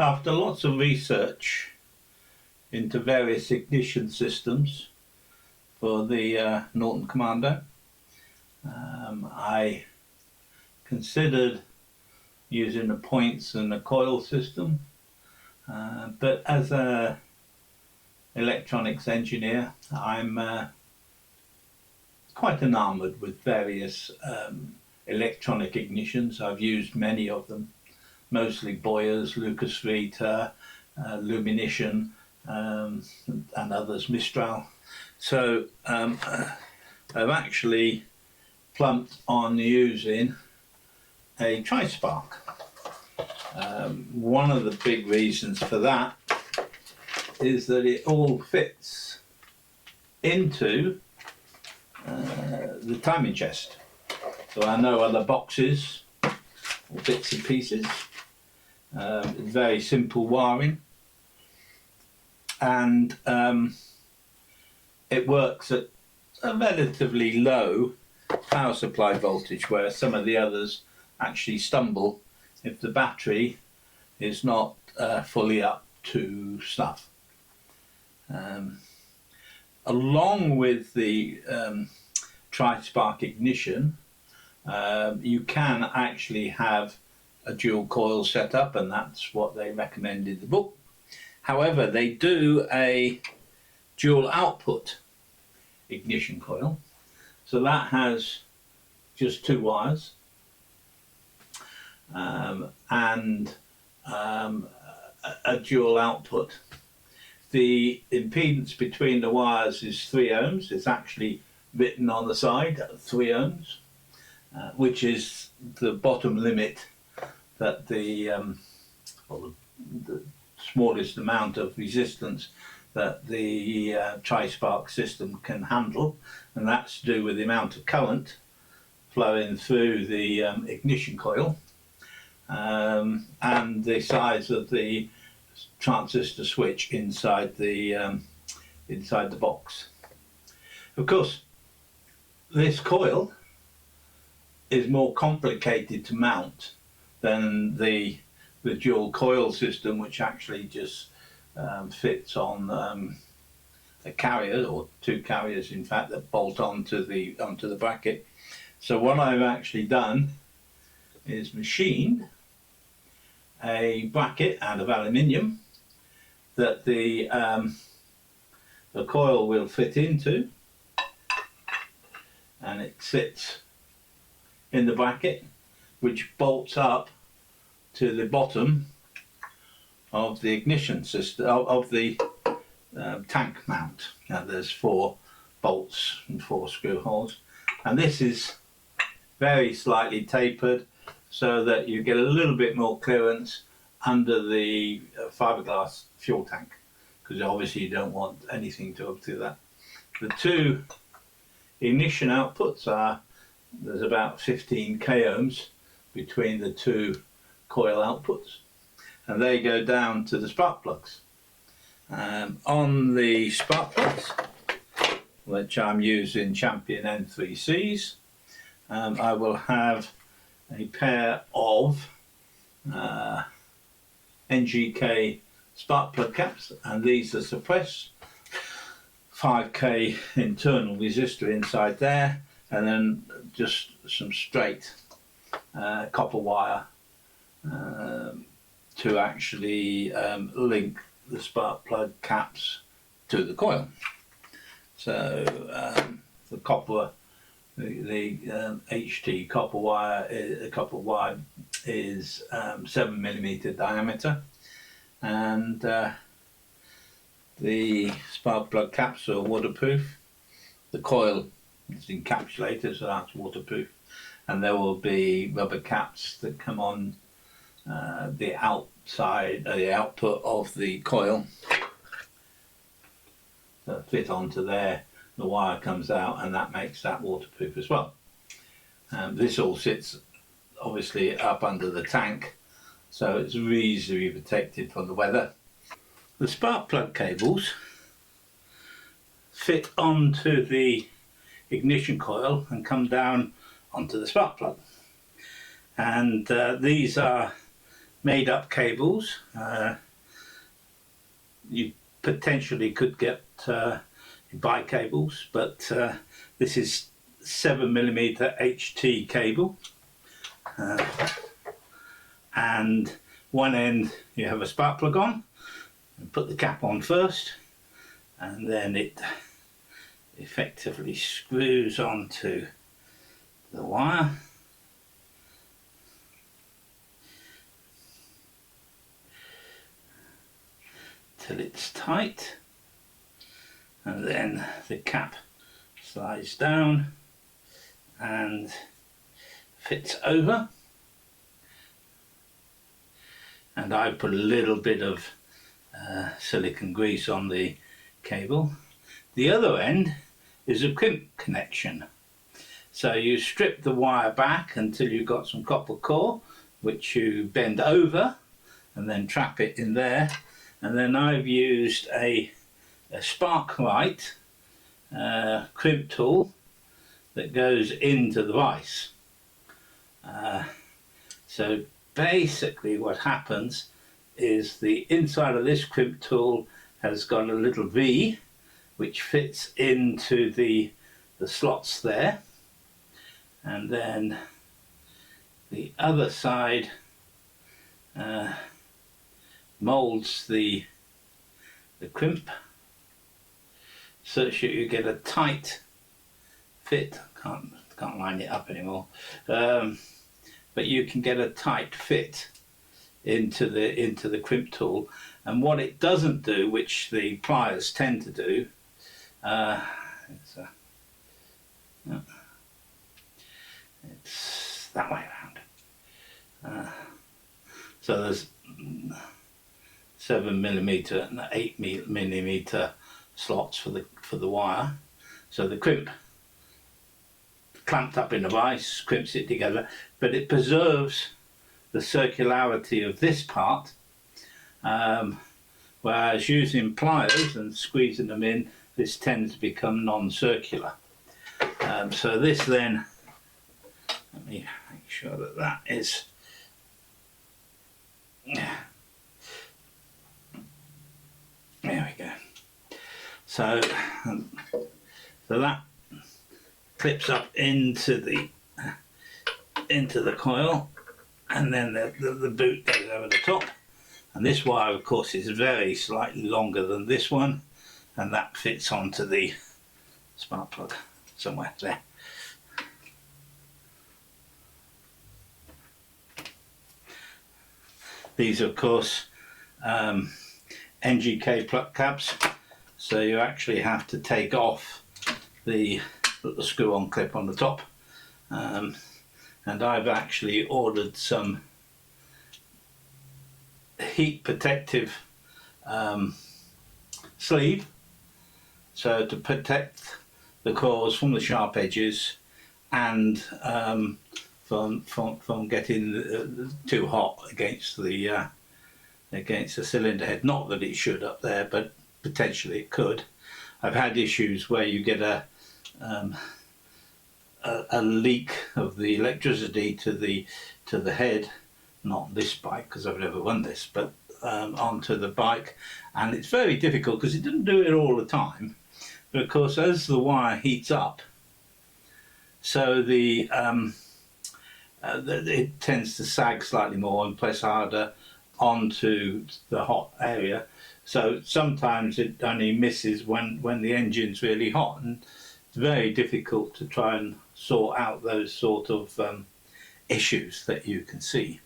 After lots of research into various ignition systems for the Norton Commando, I considered using the points and the coil system, but as a electronics engineer, I'm quite enamoured with various electronic ignitions. I've used many of them, mostly Boyers, Lucas Vita, Lumunition, and others, Mistral. So I've actually plumped on using a tri-spark. One of the big reasons for that is that it all fits into the timing chest. So I know other boxes or bits and pieces. Very simple wiring, and it works at a relatively low power supply voltage, where some of the others actually stumble if the battery is not fully up to snuff. Along with the tri-spark ignition, you can actually have a dual coil setup, and that's what they recommend in the book. However, they do a dual output ignition coil, so that has just two wires and a dual output. The impedance between the wires is 3 ohms. It's actually written on the side, 3 ohms, which is the bottom limit that the smallest amount of resistance that the tri-spark system can handle, and that's to do with the amount of current flowing through the ignition coil and the size of the transistor switch inside the box. Of course, this coil is more complicated to mount than the dual coil system, which actually just fits on a carrier, or two carriers in fact, that bolt onto the bracket. So what I've actually done is machined a bracket out of aluminium that the coil will fit into, and it sits in the bracket, which bolts up to the bottom of the ignition system of the tank mount. Now there's 4 bolts and 4 screw holes, and this is very slightly tapered so that you get a little bit more clearance under the fiberglass fuel tank, because obviously you don't want anything to up to that. The 2 ignition outputs there's about 15 k ohms between the 2 coil outputs, and they go down to the spark plugs. On the spark plugs, which I'm using Champion N3Cs, I will have a pair of NGK spark plug caps, and these are suppressed, 5k internal resistor inside there, and then just some straight copper wire to actually link the spark plug caps to the coil. So the copper, the HT copper wire is 7mm diameter, and the spark plug caps are waterproof. The coil is encapsulated, so that's waterproof, and there will be rubber caps that come on the outside, the output of the coil, that fit onto there. The wire comes out, and that makes that waterproof as well. This all sits obviously up under the tank, so it's reasonably protected from the weather. The spark plug cables fit onto the ignition coil and come down onto the spark plug, and these are made up cables. You potentially could get bi cables, but this is 7mm HT cable, and one end you have a spark plug on, and put the cap on first, and then it effectively screws onto the wire. Till it's tight, and then the cap slides down and fits over, and I put a little bit of silicone grease on the cable. The other end is a crimp connection, so you strip the wire back until you've got some copper core, which you bend over and then trap it in there. And then I've used a spark light crimp tool that goes into the vise. So basically what happens is the inside of this crimp tool has got a little V which fits into the slots there, and then the other side molds the crimp such that you get a tight fit. Can't line it up anymore, but you can get a tight fit into the crimp tool. And what it doesn't do, which the pliers tend to do, it's that way around. So there's 7mm and 8mm slots for the wire. So the crimp clamped up in a vise crimps it together, but it preserves the circularity of this part, whereas using pliers and squeezing them in, this tends to become non-circular. So this then, let me make sure that that is, there we go. So that clips up into the coil, and then the boot goes over the top. And this wire, of course, is very slightly longer than this one, and that fits onto the spark plug somewhere there. These, of course, NGK plug tabs, so you actually have to take off the little screw-on clip on the top, and I've actually ordered some heat protective sleeve, so to protect the cores from the sharp edges and from getting too hot against the cylinder head. Not that it should up there, but potentially it could. I've had issues where you get a leak of the electricity to the head, not this bike because I've never run this, but onto the bike, and it's very difficult because it doesn't do it all the time. But of course, as the wire heats up, so it tends to sag slightly more and press harder onto the hot area. So sometimes it only misses when the engine's really hot, and it's very difficult to try and sort out those sort of issues that you can see.